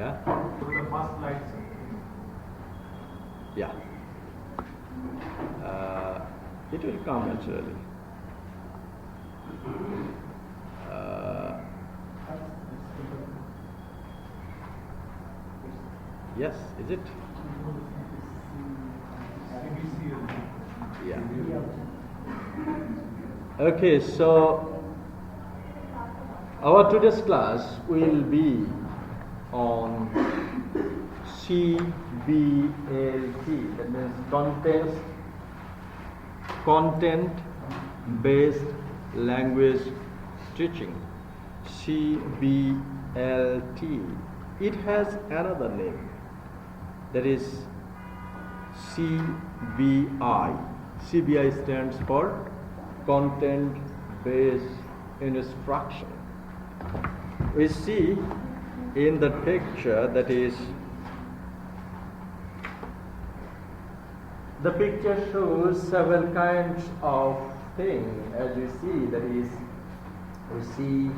Yeah? So the first light. Yeah. It will come naturally. Yes, is it? Yeah. Okay, so our today's class will be on CBLT, that means content-based language teaching. CBLT. It has another name, that is CBI. CBI stands for content-based instruction. We see in the picture, that is, the picture shows several kinds of things. As you see, that is, we see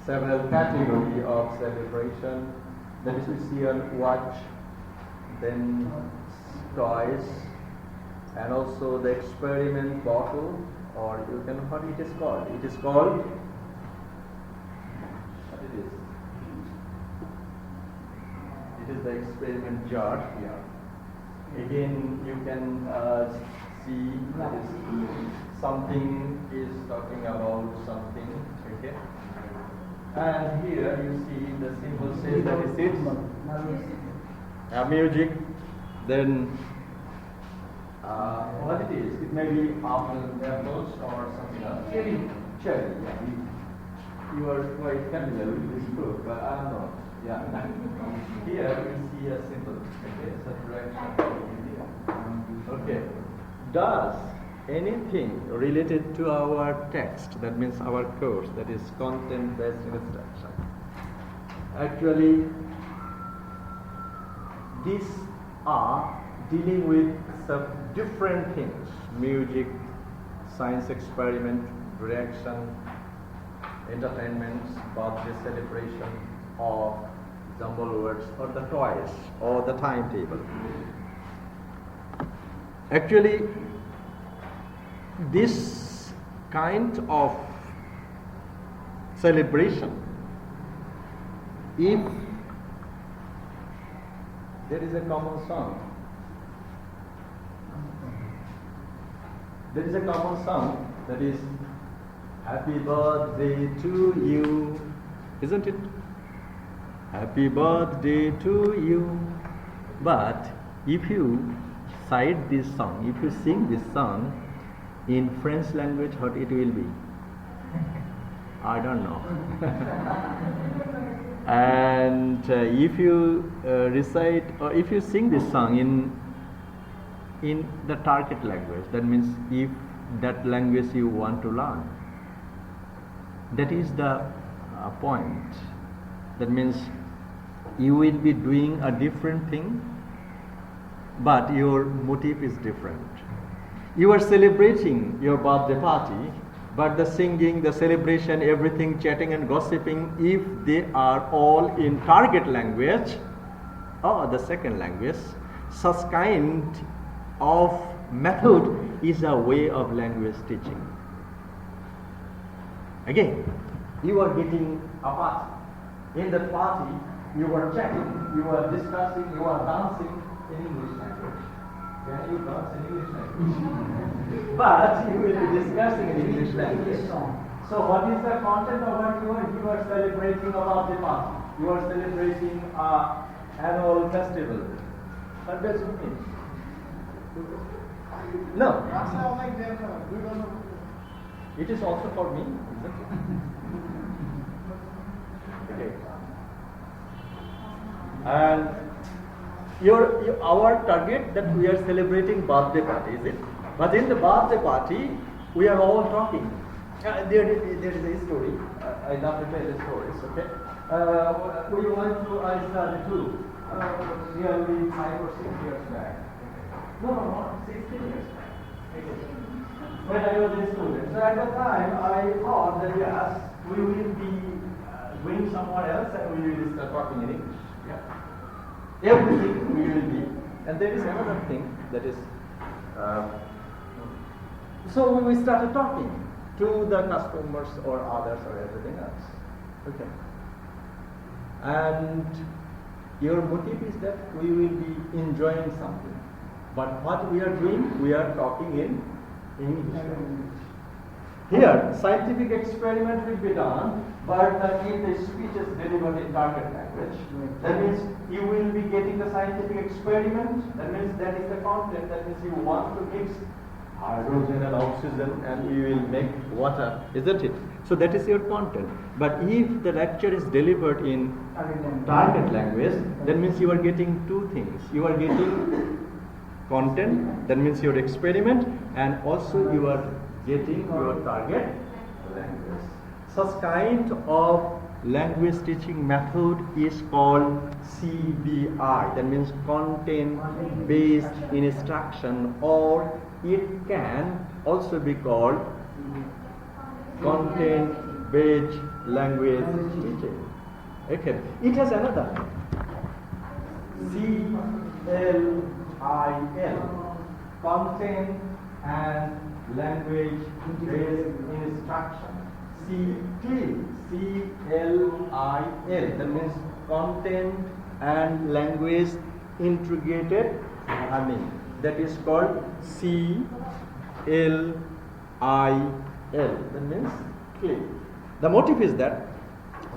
several categories of celebration. That is, we see a watch, then toys, and also the experiment bottle, or you can, what it is called? It is called, what it is? It is the experiment jar here. Again, you can see that is something is talking about something, okay? And here you see the symbol says that is it. Music, then what it is? It may be apples or something else. Cherry. Yeah. You are quite familiar with this book, but I am not. Yeah. Here we see a symbol. Okay, subtraction. Okay. Does anything related to our text, that means our course, that is content-based instruction, actually these are dealing with some different things: music, science experiment, reaction, entertainments, birthday celebration, or jumble words, or the toys, or the timetable. Actually, this kind of celebration, if there is a common song, that is happy birthday to you, isn't it? Happy birthday to you. But if you cite this song, if you sing this song in French language, what it will be? I don't know. And if you recite, or if you sing this song in the target language, that means if that language you want to learn, that is the point. That means you will be doing a different thing, but your motive is different. You are celebrating your birthday party, but the singing, the celebration, everything, chatting and gossiping, if they are all in target language or the second language, such kind of method is a way of language teaching. Again, you are getting a party. In the party, you are chatting, you are discussing, you are dancing in English language. Can you dance in English language? But you will be discussing in English language. So what is the content of what you are celebrating about the party? You are celebrating an annual festival. What does it mean? No. It is also for me, isn't it? Okay. And our target that we are celebrating birthday party, is it? But in the birthday party, we are all talking. There is a story. I love to tell the stories. Okay. We went to Iceland too, nearly 5 or 6 years back. No, 16 years back. When I was a student. So at that time, I thought that yes, we will be going somewhere else and we will start talking in English. Yeah. Everything we will be. And there is another thing that is, so we started talking to the customers or others or everything else. Okay. And your motive is that we will be enjoying something. But what we are doing, we are talking in English. Here, scientific experiment will be done, but if the speech is delivered in target language, that means you will be getting the scientific experiment, that means that is the content, that means you want to mix hydrogen and oxygen and you will make water, isn't it? So that is your content. But if the lecture is delivered in target language, that means you are getting two things. You are getting content, that means your experiment, and also you are getting your target language. Such kind of language teaching method is called CBI, that means content based instruction, or it can also be called content based language teaching. Okay, it has another CLIL, content and language based instruction. CLIL, that means content and language integrated learning. That is called CLIL. That means CLIL. The motive is that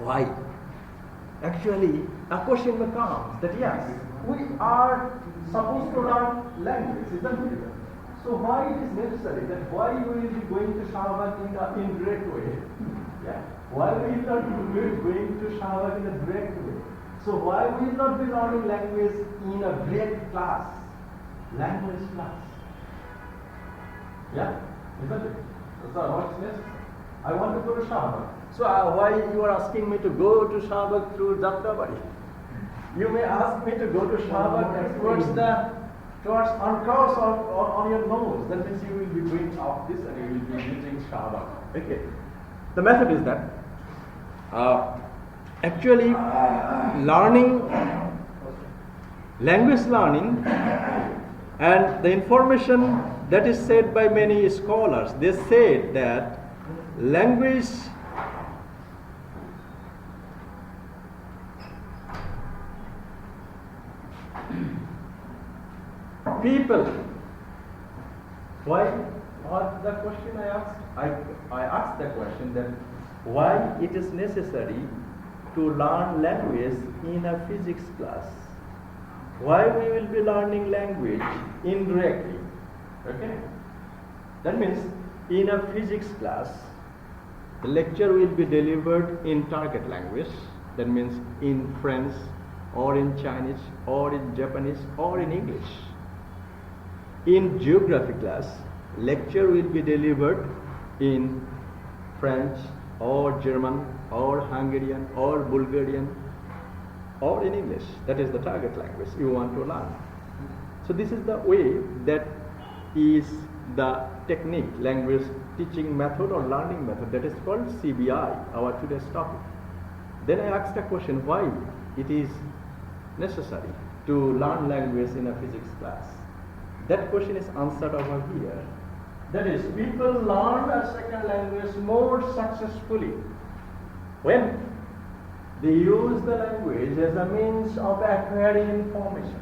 why? Actually, a question comes that yes, we are supposed to learn language, isn't it? So why it is necessary that why we will be going to Shahabad in an indirect way? Yeah. Why we will not be going to Shahabad in a direct way? So why we will not be learning language in a direct class? Language class. Yeah? Isn't it? So what's necessary? I want to go to Shahabad. So why you are asking me to go to Shahabad through Dhaka? You may ask me to go to Shahabad towards uncross on your nose. That means you will be going off this and you will be using Shahabad. Okay. The method is that actually language learning, and the information that is said by many scholars, they say that language people. Why? What the question I asked? I asked the question that why it is necessary to learn language in a physics class. Why we will be learning language indirectly? Okay. That means in a physics class, the lecture will be delivered in target language. That means in French, or in Chinese, or in Japanese, or in English. In geography class, lecture will be delivered in French, or German, or Hungarian, or Bulgarian, or in English. That is the target language you want to learn. So this is the way, that is the technique, language teaching method or learning method, that is called CBI, our today's topic. Then I asked a question, why it is necessary to learn language in a physics class. That question is answered over here. That is, people learn a second language more successfully when they use the language as a means of acquiring information,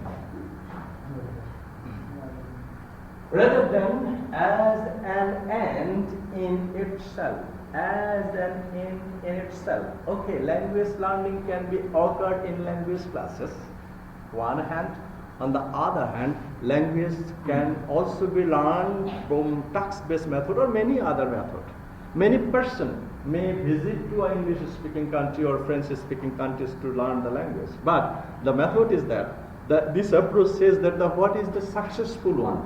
rather than as an end in itself. As an end in itself. Okay, language learning can be occurred in language classes, one hand. On the other hand, language can also be learned from text-based method or many other method. Many persons may visit to an English-speaking country or French-speaking countries to learn the language. But the method is that this approach says that what is the successful one?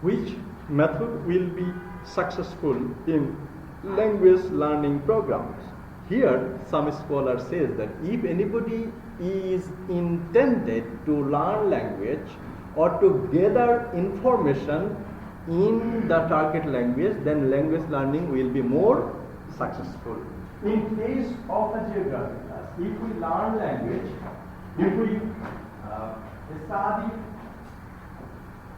Which method will be successful in language learning programs? Here, some scholars says that if anybody is intended to learn language or to gather information in the target language, then language learning will be more successful. In case of a geography class, if we learn language, if we study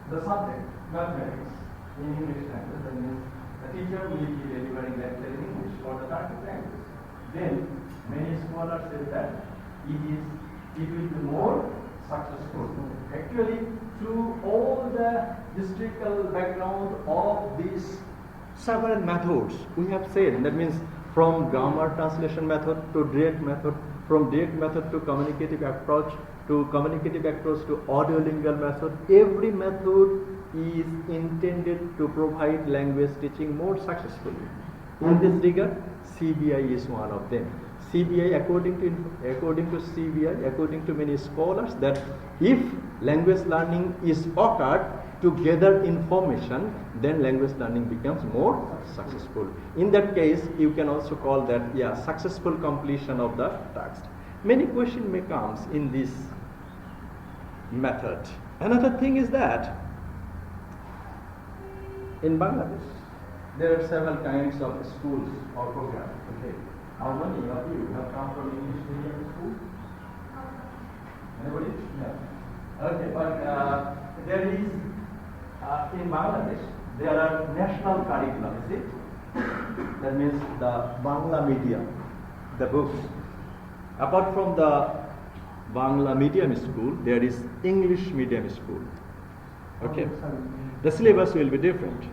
the subject, mathematics, in English language, that means the teacher will be delivering lecture in English or the target language. Then many scholars say that it will be more successful. Actually, through all the historical background of these several methods, we have said, that means from grammar translation method to direct method, from direct method to communicative approach, to audiolingual method, every method is intended to provide language teaching more successfully. In this regard, CBI is one of them. CBI, according to CBI, according to many scholars, that if language learning is occurred to gather information, then language learning becomes more successful. In that case, you can also call that successful completion of the text. Many questions may come in this method. Another thing is that in Bangladesh, there are several kinds of schools or programs. Okay. How many of you have come from English medium school? Anybody? No. Okay, but there is, in Bangladesh, there are national curriculum, is it? That means the Bangla medium, the books. Apart from the Bangla medium school, there is English medium school. Okay. The syllabus will be different.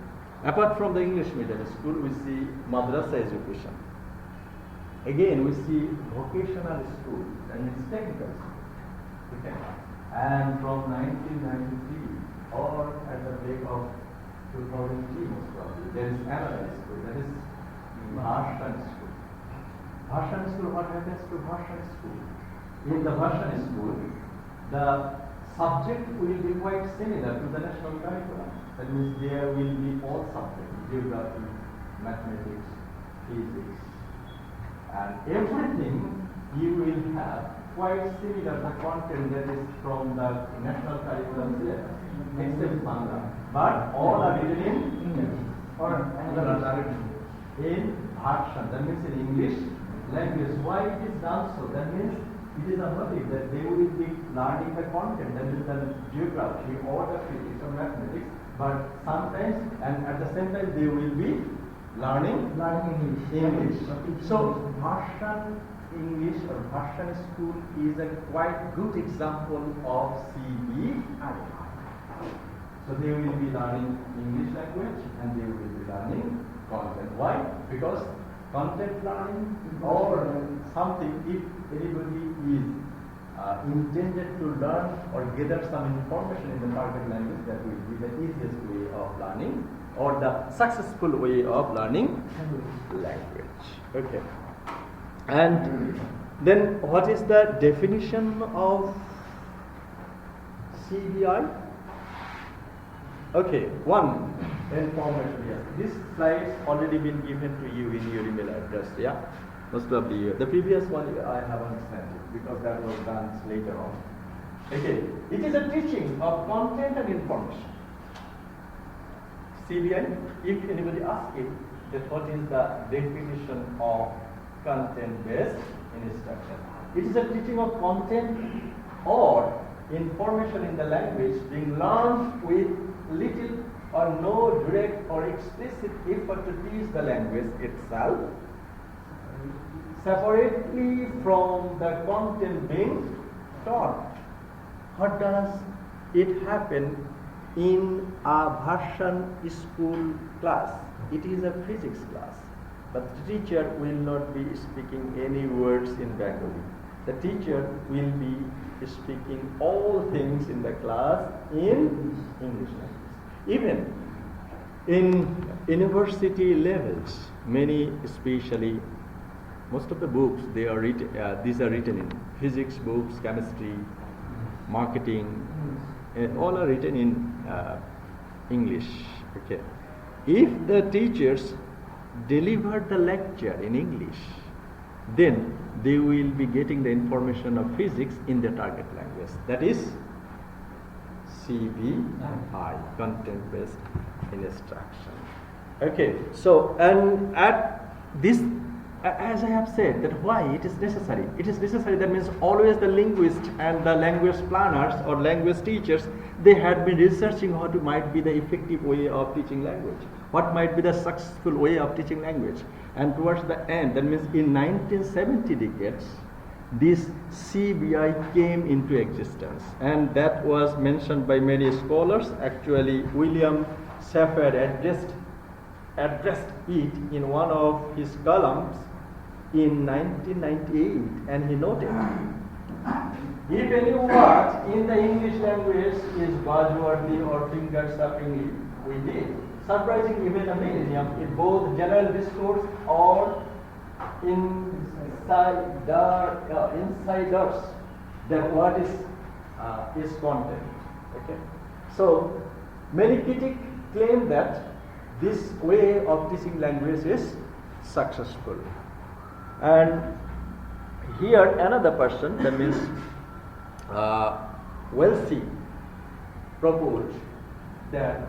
Apart from the English medium school, we see madrasa education. Again, we see vocational school, that means technical school. Okay. And from 1993 or at the break of 2003 most probably, there is another school, that is Bhashan school. Bhashan school, what happens to Bhashan school? In the Bhashan school, the subject will be quite similar to the national curriculum. That means there will be all subjects, geography, mathematics, physics, and everything you will have quite similar the content that is from the national curriculum syllabus, except Bangla. But all are written in English or in Bhashan, that means in English language. Why it is done so? That means it is a motive that they will be learning the content, that is the geography or the physics or mathematics, but sometimes and at the same time they will be learning English. So Bhashan English or Bhashan school is a quite good example of CBI. So they will be learning English language and they will be learning content. Why? Because content learning or something, if anybody is intended to learn or gather some information in the target language, that will be the easiest way of learning or the successful way of learning language. Okay. And then what is the definition of CBI? Okay, one, information. Yes. This slide already been given to you in your email address. Yeah, most probably. The previous one I haven't sent it because that was done later on. Okay, it is a teaching of content and information. CBI. If anybody asks it, that what is the definition of content-based instruction? It is a teaching of content or information in the language being learned with little or no direct or explicit effort to teach the language itself, separately from the content being taught. What does it happen in a Bhashan school class? It is a physics class, but the teacher will not be speaking any words in Bengali. The teacher will be speaking all things in the class in English language. Even in university levels, many, especially most of the books, they are written. These are written in physics books, chemistry, marketing, all are written in English. Okay. If the teachers deliver the lecture in English, then they will be getting the information of physics in the target language. That is CBI, content-based instruction. Okay, so and at this as I have said, that why it is necessary. It is necessary, that means always the linguists and the language planners or language teachers, they had been researching what might be the effective way of teaching language, what might be the successful way of teaching language. And towards the end, that means in 1970 decades, this CBI came into existence, and that was mentioned by many scholars. Actually, William Shaffer addressed it in one of his columns in 1998, and he noted, if any word in the English language is buzzworthy or finger-suckingly, we did. Surprising even a millennium in both general discourse or insiders, that what is content. Okay, so many critics claim that this way of teaching language is successful. And here another person, that means Wellesley, proposed that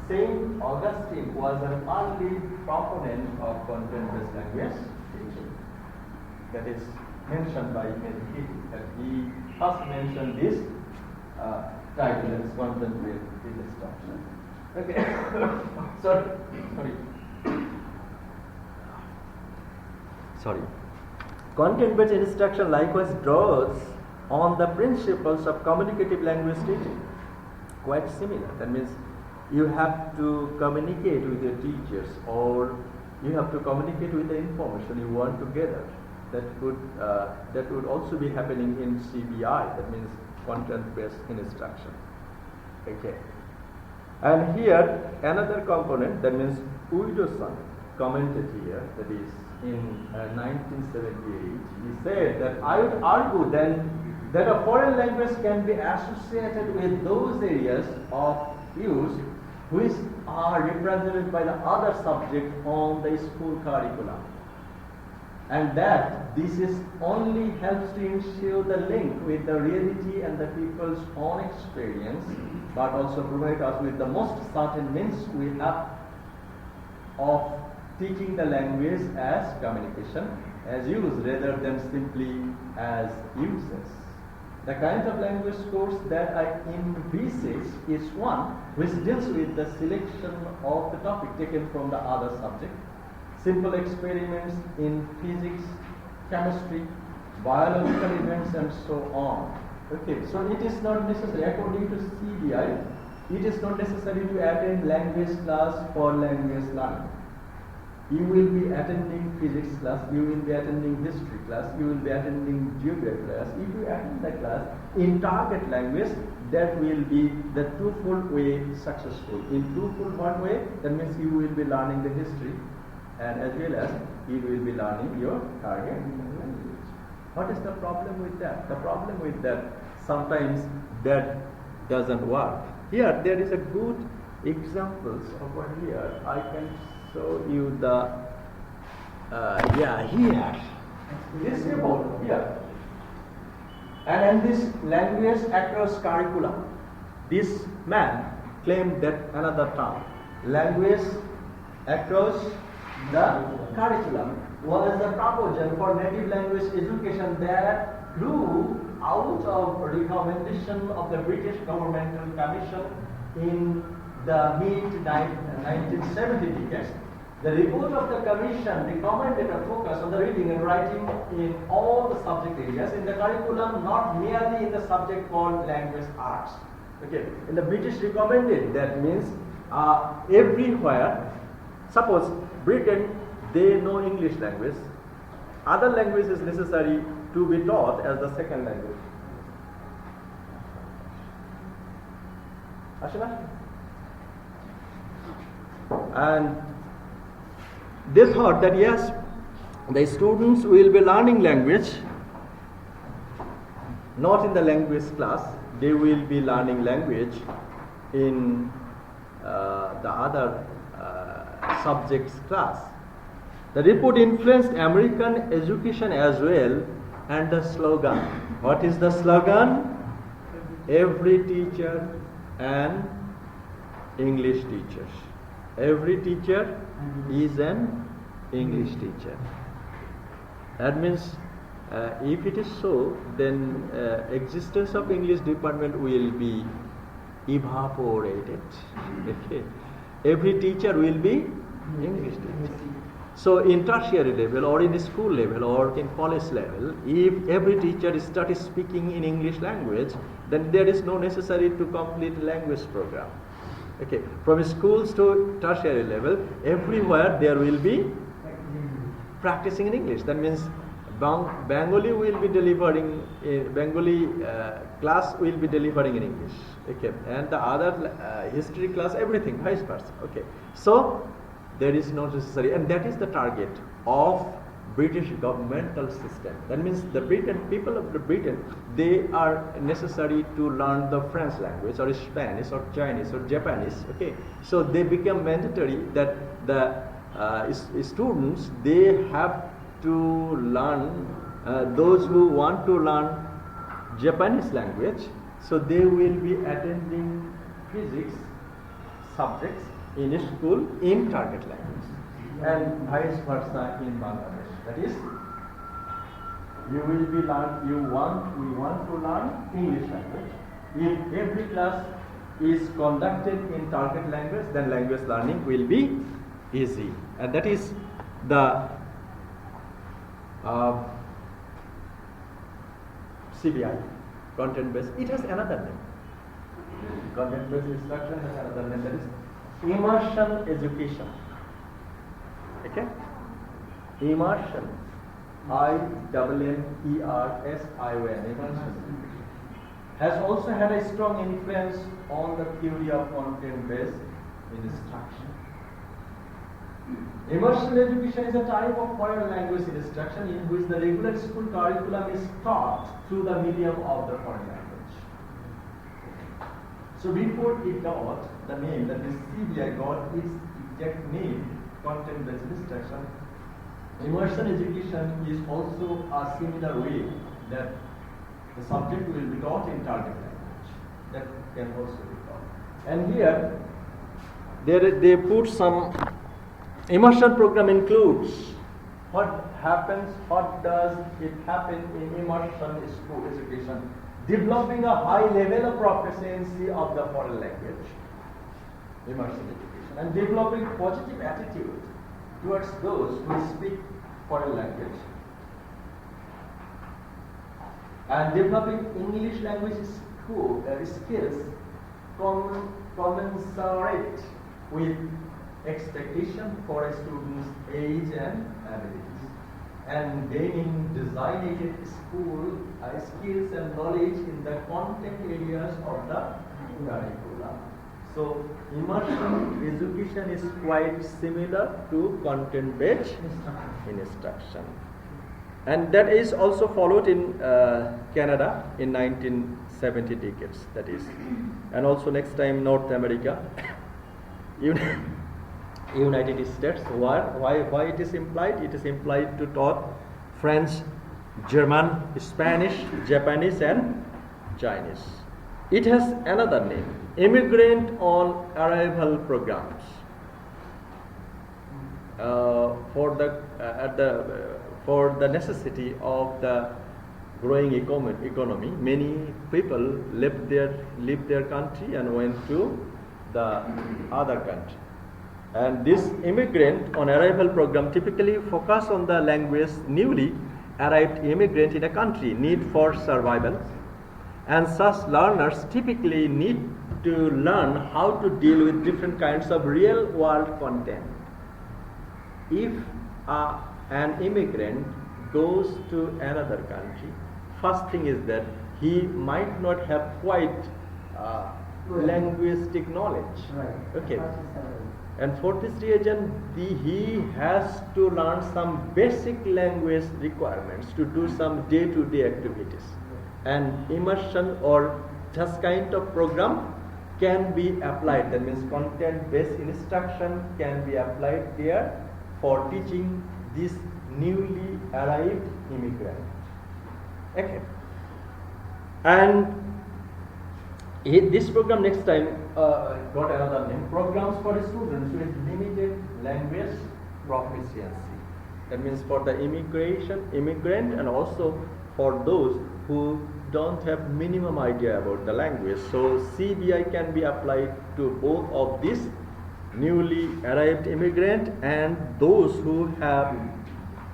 Saint Augustine was an early proponent of content-based language teaching. That is mentioned by many critics, that he first mentioned this title as content-based instruction. Okay. Sorry. Content-based instruction likewise draws on the principles of communicative language teaching. Quite similar. That means you have to communicate with your teachers, or you have to communicate with the information you want to gather. That would also be happening in CBI. That means content-based instruction. Okay. And here another component, that means Uidoson commented here, that is in 1978, he said that I would argue then that a foreign language can be associated with those areas of use which are represented by the other subject on the school curriculum, and that this is only helps to ensure the link with the reality and the people's own experience, but also provide us with the most certain means we have of teaching the language as communication, as use, rather than simply as uses. The kind of language course that I envisage is one which deals with the selection of the topic taken from the other subject, simple experiments in physics, chemistry, biological events, and so on. Okay, so it is not necessary, according to CBI, it is not necessary to attend language class for language learning. You will be attending physics class, you will be attending history class, you will be attending geography class. If you attend the class in target language, that will be the twofold way successful. In twofold one way, that means you will be learning the history, and as well as you will be learning your target language. What is the problem with that? The problem with that, sometimes that doesn't work. Here there is a good examples over here. I can show you the here. This report here. And in this language across curriculum, this man claimed that another term, language across the curriculum, was the proposal for native language education that grew out of recommendation of the British Governmental Commission in the mid-1970 decades. The report of the Commission recommended a focus on the reading and writing in all the subject areas in the curriculum, not merely in the subject called language arts. Okay, and the British recommended, that means everywhere. Suppose Britain, they know English language. Other language is necessary to be taught as the second language. Ashima? And they thought that yes, the students will be learning language not in the language class, they will be learning language in the other subjects class. The report influenced American education as well, and the slogan. What is the slogan? Every teacher an English teacher. Every teacher is an English teacher. That means if it is so, then existence of English department will be evaporated. Okay. Every teacher will be English teacher. So in tertiary level or in school level or in college level, if every teacher starts speaking in English language, then there is no necessary to complete language program. Okay. From schools to tertiary level, everywhere there will be practicing in English. That means Bengali will be delivering, Bengali class will be delivering in English. Okay. And the other history class, everything, vice versa. Okay. So there is no necessary, and that is the target of British governmental system. That means the people of the Britain, they are necessary to learn the French language or Spanish or Chinese or Japanese. Okay. So they become mandatory that the students, they have to learn, those who want to learn Japanese language, so they will be attending physics subjects in school in target language, and vice versa in Bangladesh. That is, we want to learn English language. If every class is conducted in target language, then language learning will be easy, and that is the CBI, content-based. It has another name. Content-based instruction has another name, that is immersion education. Okay? Immersion. I-M-M-E-R-S-I-O-N. Immersion. Has also had a strong influence on the theory of content-based instruction. Immersion education is a type of foreign language instruction in which the regular school curriculum is taught through the medium of the foreign language. So before it got the name, that is CBI got its exact name, content-based instruction, immersion education is also a similar way that the subject will be taught in target language. That can also be taught. And here, they put some immersion program includes what does it happen in immersion school education? Developing a high level of proficiency of the foreign language, immersion education, and developing positive attitude towards those who speak foreign language, and developing English language skills commensurate with expectation for a student's age and abilities, and gaining designated school skills and knowledge in the content areas of the curriculum. So immersion education is quite similar to content-based instruction, and that is also followed in Canada in 1970 decades. That is, and also next time North America. United States. Why it is implied? It is implied to taught French, German, Spanish, Japanese, and Chinese. It has another name: immigrant on arrival programs. For the necessity of the growing economy, many people left their country and went to the other country. And this immigrant on arrival program typically focus on the language newly arrived immigrant in a country need for survival, and such learners typically need to learn how to deal with different kinds of real world content. If an immigrant goes to another country, first thing is that he might not have quite linguistic knowledge. Right. Okay. And for this reason, he has to learn some basic language requirements to do some day-to-day activities. And immersion or just kind of program can be applied. That means content-based instruction can be applied there for teaching this newly arrived immigrant. Okay. And this program next time got another name: programs for students with limited language proficiency. That means for the immigrant, and also for those who don't have minimum idea about the language. So CBI can be applied to both of these newly arrived immigrant and those who have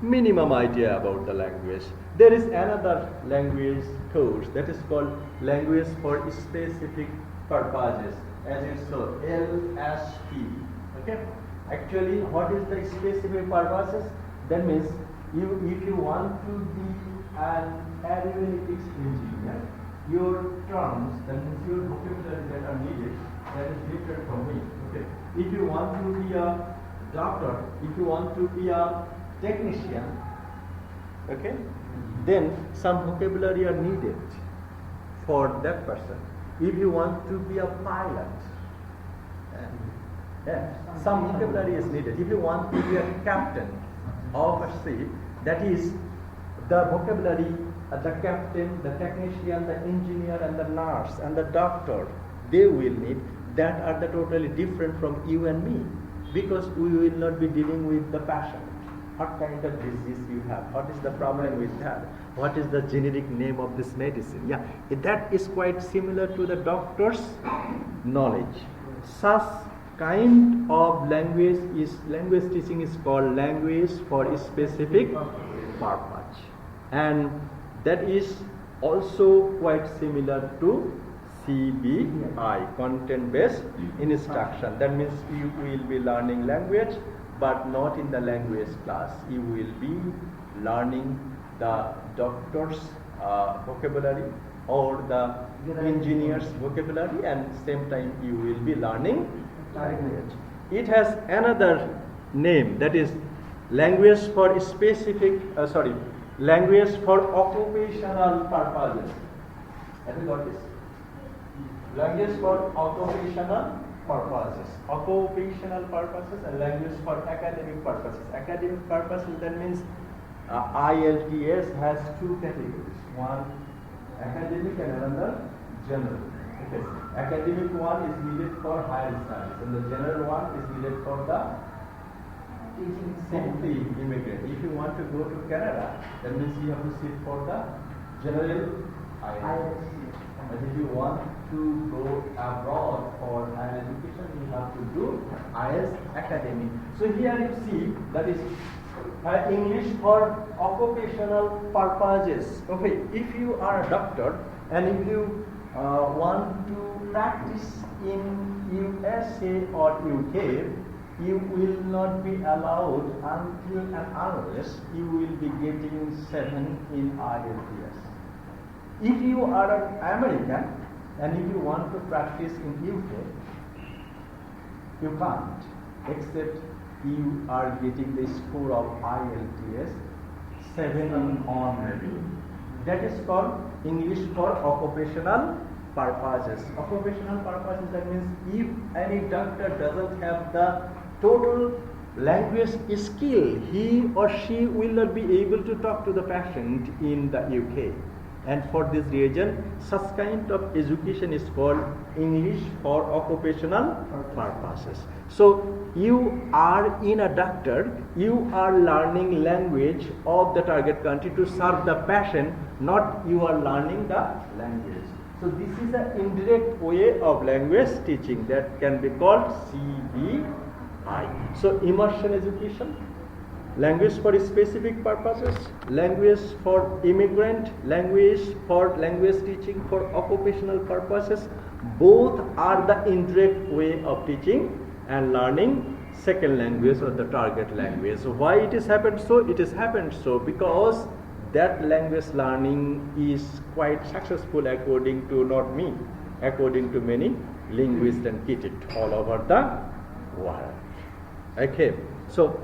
minimum idea about the language. There is another language course that is called language for specific purposes, as you saw, LSP. Okay. Actually, what is the specific purposes? That means if you want to be an aeronautics engineer, your terms, that means your vocabulary that are needed, that is different from me. Okay. If you want to be a doctor, if you want to be a technician, okay, then some vocabulary are needed for that person. If you want to be a pilot, some vocabulary is needed. If you want to be a captain of a ship, that is the vocabulary, the captain, the technician, the engineer, and the nurse, and the doctor, they will need, that are the totally different from you and me, because we will not be dealing with the patient. What kind of disease you have? What is the problem with that? What is the generic name of this medicine? Yeah, that is quite similar to the doctor's knowledge. Such kind of language teaching is called language for specific purpose, and that is also quite similar to CBI, content-based instruction. That means you will be learning language, but not in the language class. You will be learning the doctor's vocabulary or the engineer's vocabulary, and same time you will be learning language. It has another name, that is language for specific, language for occupational purposes. Have you got this? Language for occupational purposes, and language for academic purposes. Academic purposes, that means IELTS has two categories, one academic and another general. Okay. Academic one is needed for higher studies, and the general one is needed for the teaching simply immigrant. If you want to go to Canada, that means you have to sit for the general IELTS. But if you want to go abroad for higher education, you have to do IELTS academic. So here you see that is English for occupational purposes. Okay, if you are a doctor and if you want to practice in USA or UK, you will not be allowed until and unless you will be getting 7 in IELTS. If you are an American and if you want to practice in UK, you can't, except you are getting the score of IELTS 7 on. That is called English for occupational purposes. Occupational purposes, that means if any doctor doesn't have the total language skill, he or she will not be able to talk to the patient in the UK. And for this reason, such kind of education is called English for occupational purposes. So you are in a doctor, you are learning language of the target country to serve the patient, not you are learning the language. So this is an indirect way of language teaching that can be called CBI. So immersion education, language for specific purposes, language for immigrant, language for language teaching for occupational purposes, both are the indirect way of teaching and learning second language or the target language. So why it has happened so? It has happened so because that language learning is quite successful according to not me, according to many linguists and critics all over the world. Okay, so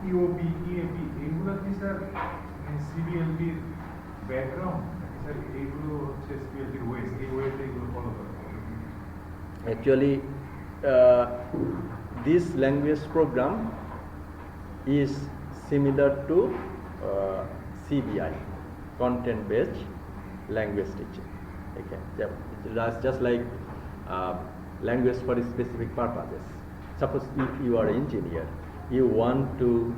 EOB, EAB, এগুলো কি sir সিবিএলটির background sir এগুলো হচ্ছে সিবিএলটির ওয়েস এই ওয়েতে এগুলো follow করে actually this language program is similar to CBI, content based language teaching. Okay, just like language for specific purposes. Suppose if you are an engineer, you want to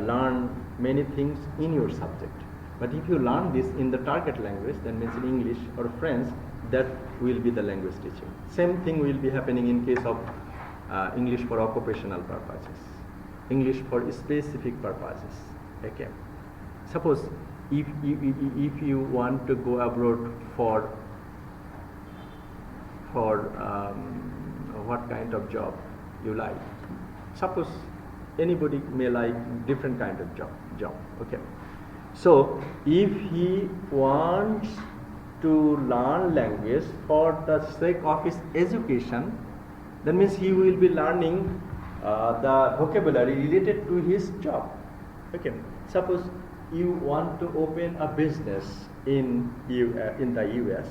learn many things in your subject. But if you learn this in the target language, that means in English or French, that will be the language teaching. Same thing will be happening in case of English for occupational purposes, English for specific purposes. Okay. Suppose if you want to go abroad for what kind of job you like. Suppose anybody may like different kind of job. Okay. So if he wants to learn language for the sake of his education, that means he will be learning the vocabulary related to his job. Okay. Suppose you want to open a business in the US.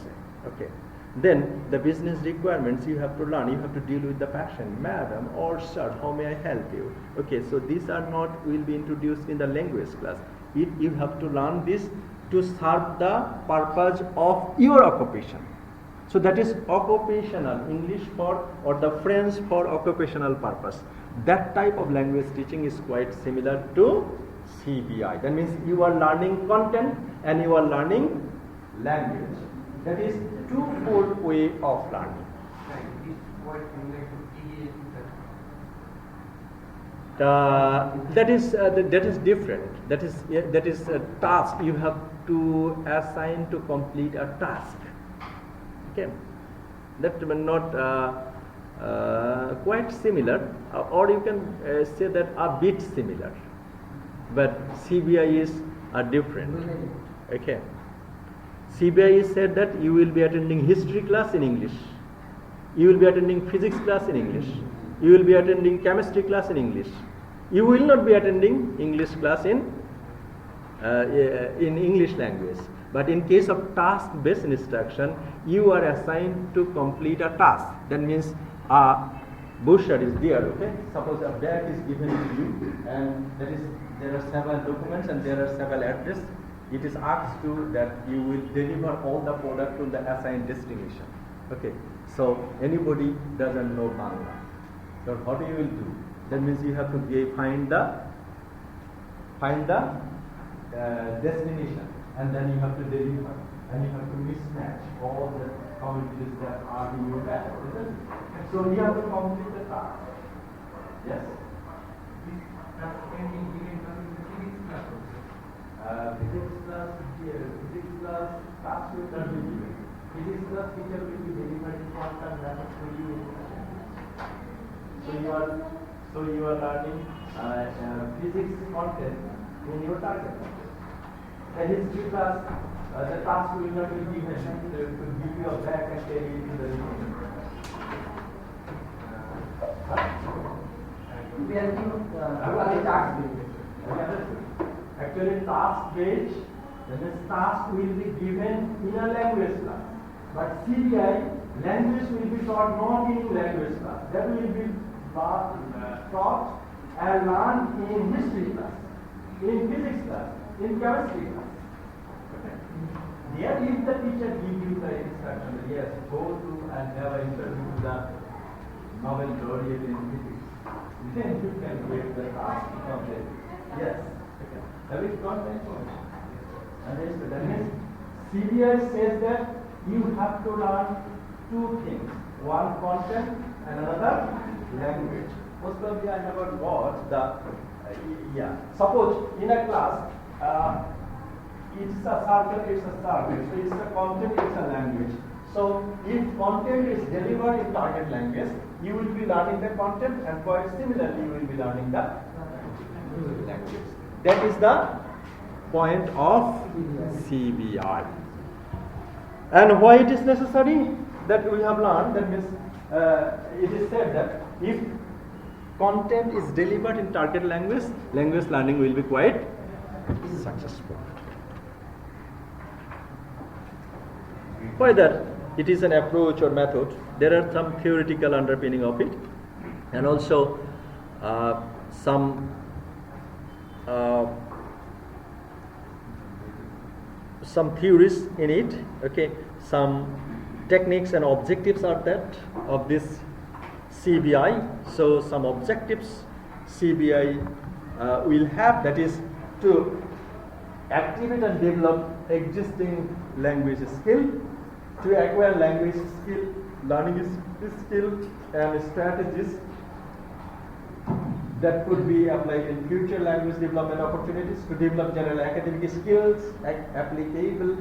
Okay. Then the business requirements you have to learn. You have to deal with the patient, madam or sir, how may I help you? Okay, so these are not will be introduced in the language class. You have to learn this to serve the purpose of your occupation. So that is occupational English for or the French for occupational purpose. That type of language teaching is quite similar to CBI. That means you are learning content and you are learning language. That is twofold way of learning. That is different. That is a task you have to assign to complete a task. Okay, that will not quite similar, or you can say that a bit similar. But CBI is different. Okay. CBI said that you will be attending history class in English, you will be attending physics class in English, you will be attending chemistry class in English. You will not be attending English class in English language. But in case of task-based instruction, you are assigned to complete a task. That means a brochure is there. Okay, suppose a bag is given to you, and there are several documents and there are several addresses. It is asked you that you will deliver all the product to the assigned destination. Okay, so anybody doesn't know Bangla, so what you will do? That means you have to find the destination, and then you have to deliver, and you have to mismatch all the communities that are in your bag. So you have to complete the task. Yes. Physics class task will not be given. Physics class teacher will be delivering quantum maths for you. So you are learning physics content in your target. And history class, the task will not be given to give you a bag and carry it to the room. We are doing task. Actually, task based, the task will be given in a language class. But CBI, language will be taught not in language class. That will be taught and learned in history class, in physics class, in chemistry class. There, if the teacher gives you the instruction, yes, go to and have an interview with the Nobel laureate in physics, then you can get the task complete. Yes. Have you got the information? Understood? That means CBI says that you have to learn two things: one content and another language. Most probably I never got the Suppose in a class, it's a circle, it's a circle. So it's a content, it's a language. So if content is delivered in target language, you will be learning the content, and quite similarly, you will be learning the language. That is the point of CBI. And why it is necessary that we have learned, that means it is said that if content is delivered in target language, language learning will be quite successful. Whether it is an approach or method, there are some theoretical underpinning of it, and also some theories in it. Okay, some techniques and objectives are that of this CBI. So some objectives CBI will have, that is to activate and develop existing language skill, to acquire language skill, learning skill and strategies that could be applied in future language development opportunities, to develop general academic skills applicable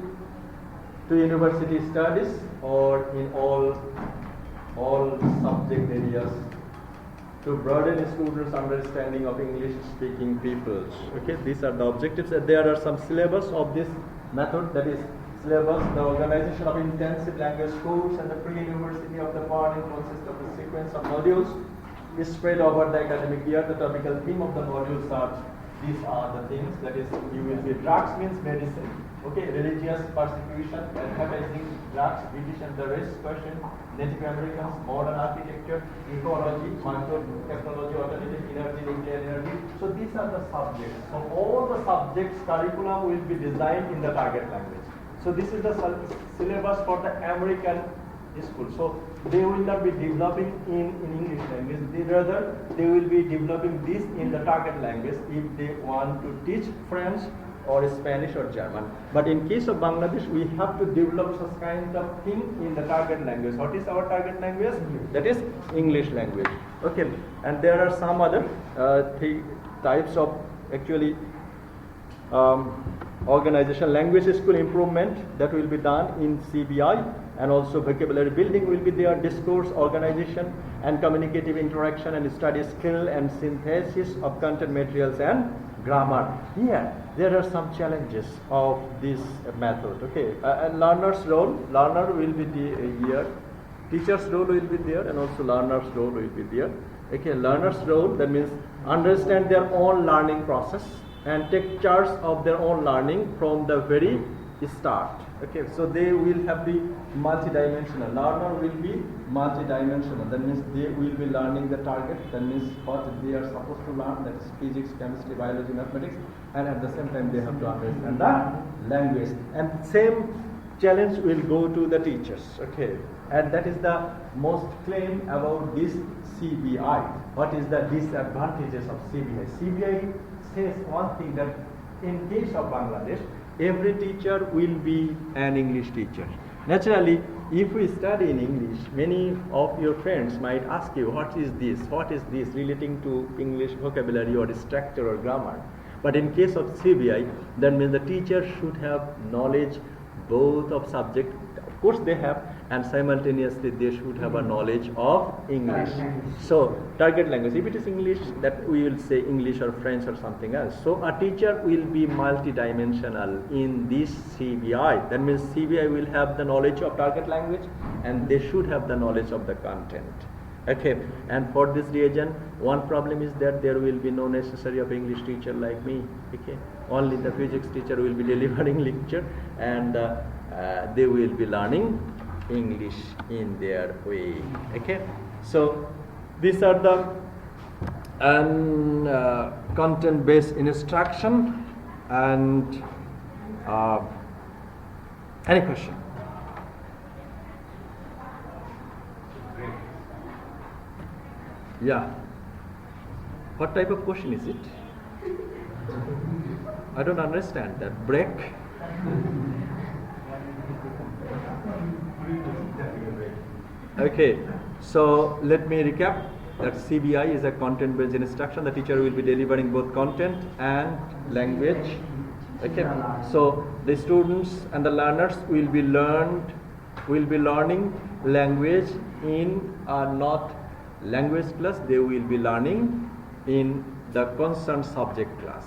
to university studies or in all subject areas, to broaden students' understanding of English-speaking peoples. Okay, these are the objectives. There are some syllabus of this method, that is syllabus. The organization of intensive language course and the pre-university of the learning consists of a sequence of modules is spread over the academic year. The topical theme of the modules are, these are the things, that is, you will be drugs means medicine, okay, religious persecution, advertising, drugs, British and the rest, Persian, Native Americans, modern architecture, ecology, micro technology, alternative energy, nuclear energy. So these are the subjects. So all the subjects curriculum will be designed in the target language. So this is the syllabus for the American school. So they will not be developing in English language, rather they will be developing this in the target language if they want to teach French or Spanish or German. But in case of Bangladesh, we have to develop such kind of thing in the target language. What is our target language? That is English language. Okay, and there are some other types of actually organization, language school improvement that will be done in CBI, and also vocabulary building will be there, discourse, organization and communicative interaction and study skill and synthesis of content materials and grammar. Here, there are some challenges of this method. Okay, learner's role, learner will be here, teacher's role will be there, and also learner's role will be there. Okay, learner's role, that means understand their own learning process and take charge of their own learning from the very start. Okay, so they will have the multidimensional. Learner will be multidimensional. That means they will be learning the target. That means what they are supposed to learn. That is physics, chemistry, biology, mathematics, and at the same time they have to understand the language. And same challenge will go to the teachers. Okay, and that is the most claim about this CBI. What is the disadvantages of CBI? CBI says one thing, that in case of Bangladesh, every teacher will be an English teacher. Naturally, if we study in English, many of your friends might ask you, what is this? What is this relating to English vocabulary or structure or grammar? But in case of CBI, that means the teacher should have knowledge both of subject, of course they have, and simultaneously they should have a knowledge of English. So target language, if it is English, that we will say English or French or something else. So a teacher will be multidimensional in this CBI. That means CBI will have the knowledge of target language and they should have the knowledge of the content. Okay, and for this reason, one problem is that there will be no necessary of English teacher like me. Okay, only the physics teacher will be delivering lecture, and they will be learning English in their way. Okay, so these are the content-based instruction. And any question? Yeah. What type of question is it? I don't understand that. Break? Okay. So let me recap. That CBI is a content-based instruction. The teacher will be delivering both content and language. Okay. So the students and the learners will be learning language in not language class, they will be learning in the concerned subject class.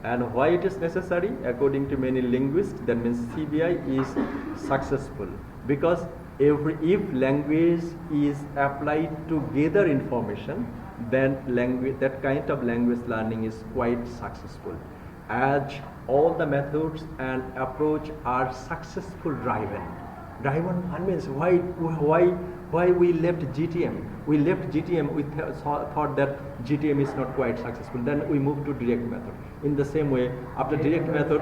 And why it is necessary? According to many linguists, that means CBI is successful because if language is applied to gather information, then that kind of language learning is quite successful, as all the methods and approach are successful driven means why we left GTM? We left GTM, we thought that GTM is not quite successful. Then we moved to direct method. In the same way, after direct method,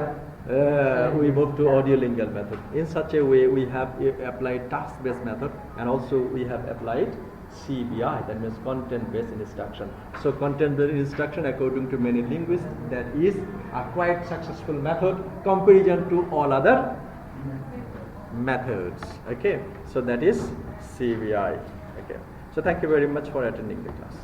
we moved to audiolingual method. In such a way, we have applied task-based method, and also we have applied CBI, that means content-based instruction. So content-based instruction, according to many linguists, that is a quite successful method comparison to all other methods. Okay, so that is CBI. Okay, so thank you very much for attending the class.